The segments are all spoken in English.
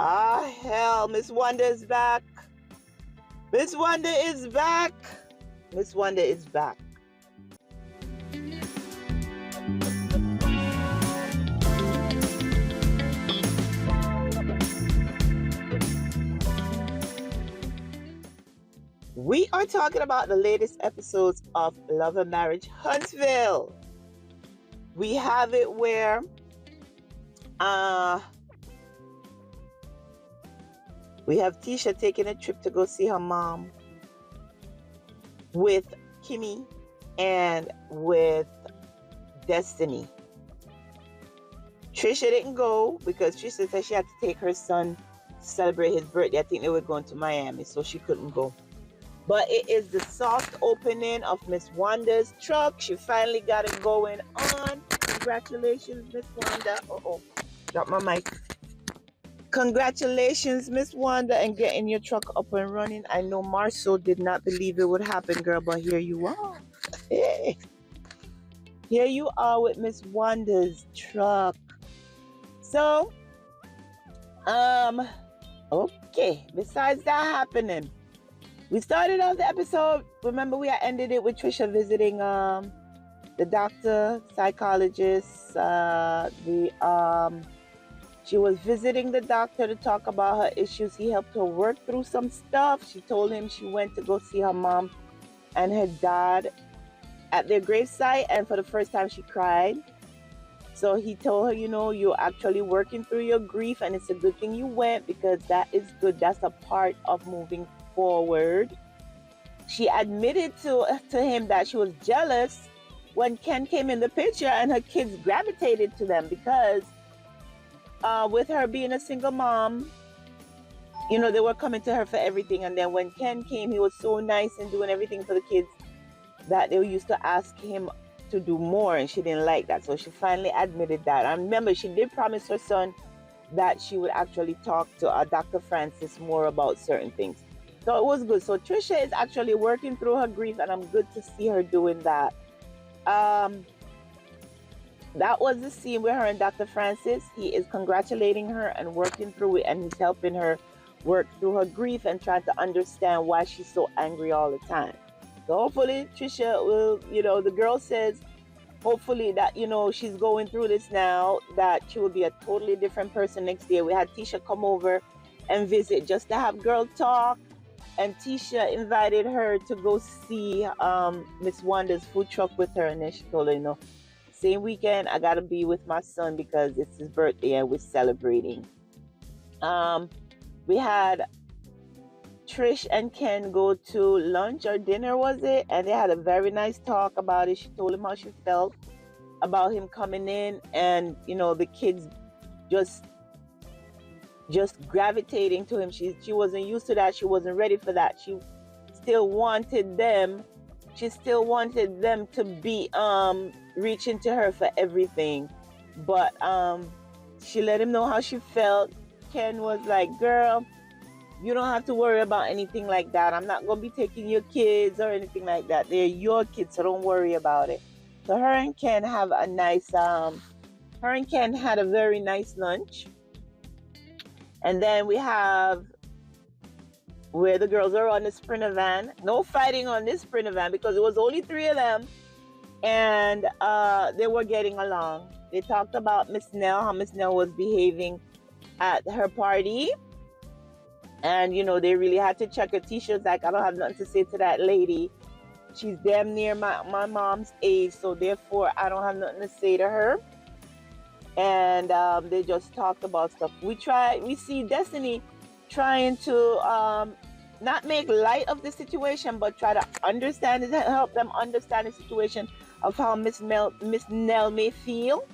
Ah, hell, Miss Wanda is back. Miss Wanda is back. Miss Wanda is back. We are talking about the latest episodes of Love and Marriage Huntsville. We have it where we have Tisha taking a trip to go see her mom with Kimmy and with Destiny. Trisha didn't go because Trisha said she had to take her son to celebrate his birthday. I think they were going to Miami, so she couldn't go. But it is the soft opening of Ms Wanda's truck. She finally got it going on. Congratulations, Ms Wanda. Drop my mic. Congratulations, Ms Wanda, and getting your truck up and running. I know Marceau did not believe it would happen, girl, but here you are. Hey. Here you are with Ms Wanda's truck. So, okay. Besides that happening, we started off the episode. Remember, we had ended it with Trisha visiting the doctor, psychologist. She was visiting the doctor to talk about her issues. He helped her work through some stuff. She told him she went to go see her mom and her dad at their gravesite, and for the first time she cried. So he told her, you're actually working through your grief, and it's a good thing you went because that is good. That's a part of moving forward. She admitted to him that she was jealous when Ken came in the picture and her kids gravitated to them because with her being a single mom, they were coming to her for everything. And then when Ken came, he was so nice and doing everything for the kids that they used to ask him to do more, and she didn't like that. So she finally admitted that. And remember, she did promise her son that she would actually talk to Dr. Francis more about certain things. So it was good. So Trisha is actually working through her grief, and I'm good to see her doing that. That was the scene with her and Dr. Francis. He is congratulating her and working through it, and he's helping her work through her grief and trying to understand why she's so angry all the time. So hopefully Trisha will, the girl says, hopefully that, she's going through this now, that she will be a totally different person next year. We had Tisha come over and visit just to have girl talk. And Tisha invited her to go see Miss Wanda's food truck with her. And then she told her, same weekend, I got to be with my son because it's his birthday and we're celebrating. We had Trish and Ken go to lunch or dinner, was it? And they had a very nice talk about it. She told him how she felt about him coming in and, the kids just gravitating to him. She wasn't used to that. She wasn't ready for that. She still wanted them. She still wanted them to be reaching to her for everything. But she let him know how she felt. Ken was like, girl, you don't have to worry about anything like that. I'm not going to be taking your kids or anything like that. They're your kids, so don't worry about it. So her and Ken have a nice, her and Ken had a very nice lunch. And then we have where the girls are on the Sprinter van. No fighting on this Sprinter van because it was only 3 of them. And they were getting along. They talked about Miss Nell, how Miss Nell was behaving at her party. And, they really had to check her. Tisha's like, I don't have nothing to say to that lady. She's damn near my mom's age, so therefore I don't have nothing to say to her. And they just talked about stuff. We see Destiny trying to not make light of the situation, but try to understand it, help them understand the situation of how Miss Nell may feel.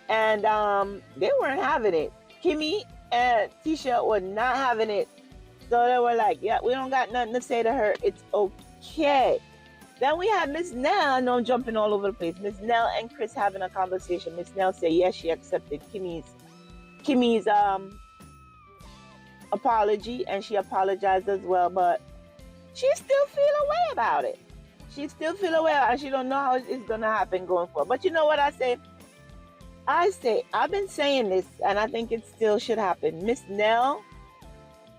And they weren't having it. Kimmy and Tisha were not having it. So they were like, yeah, we don't got nothing to say to her. It's okay. Then we had Miss Nell. I know I'm jumping all over the place. Miss Nell and Chris having a conversation. Miss Nell said, yes, she accepted Kimmy's apology, and she apologized as well, but she still feel a way about it. She still feel a way, and she don't know how it's going to happen going forward. But you know what I say? I've been saying this, and I think it still should happen. Miss Nell,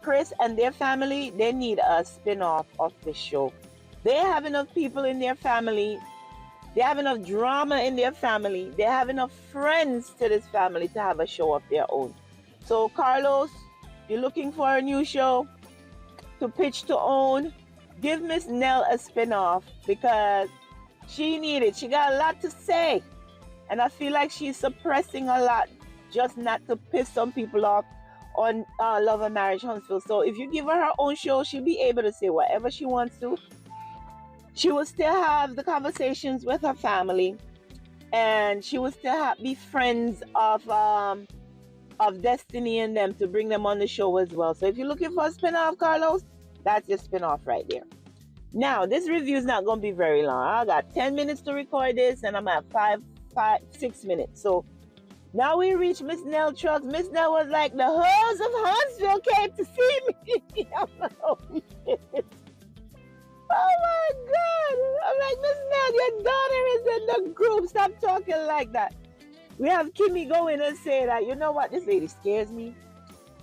Chris, and their family, they need a spin-off of the show. They have enough people in their family. They have enough drama in their family. They have enough friends to this family to have a show of their own. So, Carlos, you're looking for a new show to pitch to own, give Miss Nell a spin-off because she needed. She got a lot to say. And I feel like she's suppressing a lot just not to piss some people off on Love and Marriage Huntsville. So if you give her own show, she'll be able to say whatever she wants to. She will still have the conversations with her family, and she will still be friends of Destiny and them to bring them on the show as well. So if you're looking for a spin-off, Carlos, that's your spin-off right there. Now, this review is not going to be very long. I got 10 minutes to record this, and I'm at 6 minutes. So now we reach Miss Nell Trucks. Miss Nell was like, the hoes of Huntsville came to see me. I'm like, oh, shit. Oh my God. I'm like, Miss Nell, your daughter is in the group. Stop talking like that. We have Kimmy go in and say that, you know what, this lady scares me.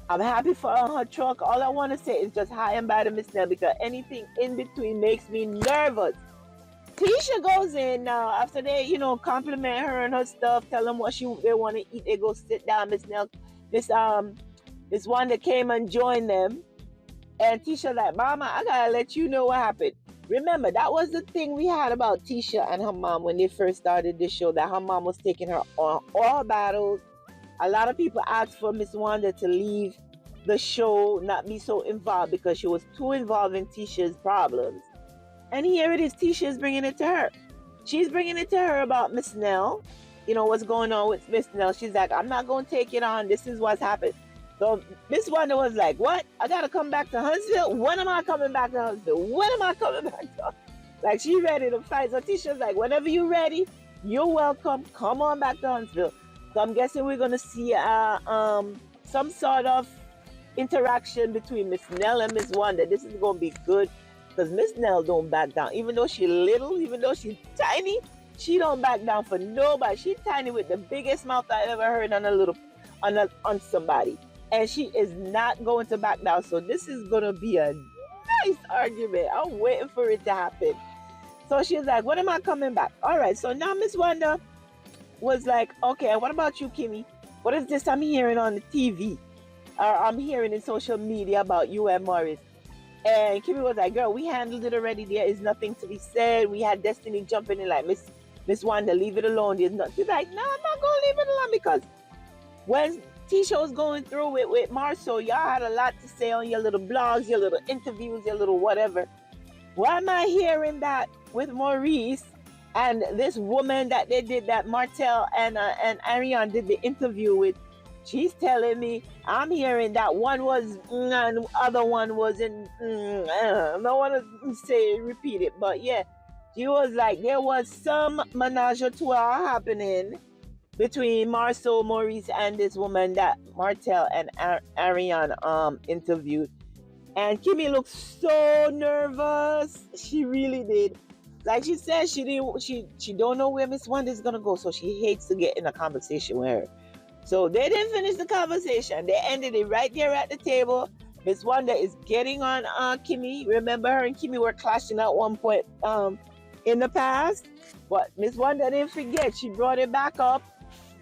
I'm happy for her truck. All I want to say is just hi and bye to Miss Nell because anything in between makes me nervous. Tisha goes in now after they, compliment her and her stuff, tell them what they want to eat. They go sit down. Miss Wanda came and joined them. And Tisha like, Mama, I gotta let you know what happened. Remember, that was the thing we had about Tisha and her mom when they first started this show, that her mom was taking her on all battles. A lot of people asked for Ms. Wanda to leave the show, not be so involved because she was too involved in Tisha's problems. And here it is, Tisha is bringing it to her. She's bringing it to her about Miss Nell. What's going on with Miss Nell. She's like, I'm not going to take it on. This is what's happened. So Miss Wanda was like, what? I got to come back to Huntsville? When am I coming back to Huntsville? When am I coming back to Huntsville? Like, she's ready to fight. So Tisha's like, whenever you're ready, you're welcome. Come on back to Huntsville. So I'm guessing we're going to see some sort of interaction between Miss Nell and Miss Wanda. This is going to be good because Miss Nell don't back down. Even though she's little, even though she's tiny, she don't back down for nobody. She's tiny with the biggest mouth I ever heard on somebody. And she is not going to back down. So this is going to be a nice argument. I'm waiting for it to happen. So she's like, when am I coming back? All right. So now Miss Wanda was like, okay, what about you, Kimmy? What is this I'm hearing on the TV? Or I'm hearing in social media about you and Morris. And Kimmy was like, girl, we handled it already. There is nothing to be said. We had Destiny jumping in like, Miss Wanda, leave it alone. There's nothing. She's like, no, I'm not going to leave it alone because when Tisha was going through it with Marceau, y'all had a lot to say on your little blogs, your little interviews, your little whatever. Why am I hearing that with Maurice and this woman that they did, that Martel and Ariane did the interview with? She's telling me, I'm hearing that one was and the other one wasn't. I don't want to repeat it, but yeah, she was like, there was some menage a trois happening between Marceau, Maurice, and this woman that Martel and Ariane interviewed. And Kimmy looked so nervous. She really did. Like she said, she don't know where Miss Wanda is gonna go, so she hates to get in a conversation with her. So they didn't finish the conversation. They ended it right there at the table. Miss Wanda is getting on Kimmy. Remember, her and Kimmy were clashing at one point in the past. But Miss Wanda didn't forget. She brought it back up.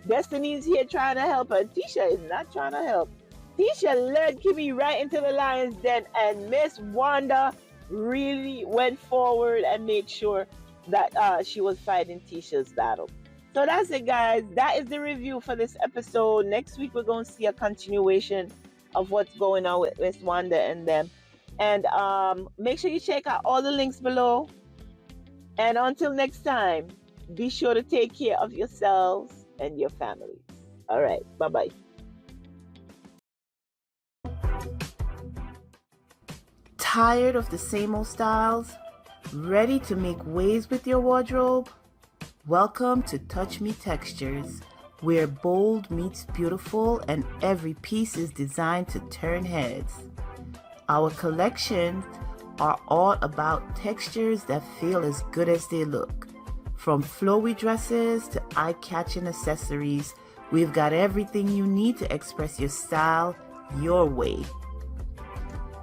Destiny's here trying to help her. Tisha is not trying to help. Tisha led Kimmy right into the lion's den, and Miss Wanda really went forward and made sure that she was fighting Tisha's battle. So that's it, guys. That is the review for this episode. Next week, we're going to see a continuation of what's going on with Miss Wanda and them. And make sure you check out all the links below. And until next time, be sure to take care of yourselves and your families. All right. Bye-bye. Tired of the same old styles? Ready to make waves with your wardrobe? Welcome to Touch Me Textures, where bold meets beautiful and every piece is designed to turn heads. Our collections are all about textures that feel as good as they look. From flowy dresses to eye-catching accessories, We've got everything you need to express your style your way.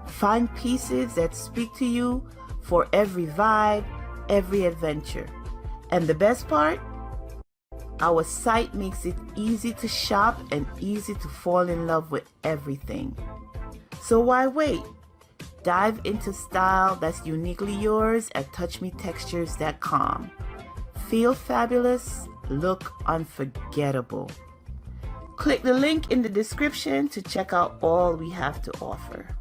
Find pieces that speak to you for every vibe, every adventure. And the best part? Our site makes it easy to shop and easy to fall in love with everything. So why wait? Dive into style that's uniquely yours at touchmetextures.com. Feel fabulous, look unforgettable. Click the link in the description to check out all we have to offer.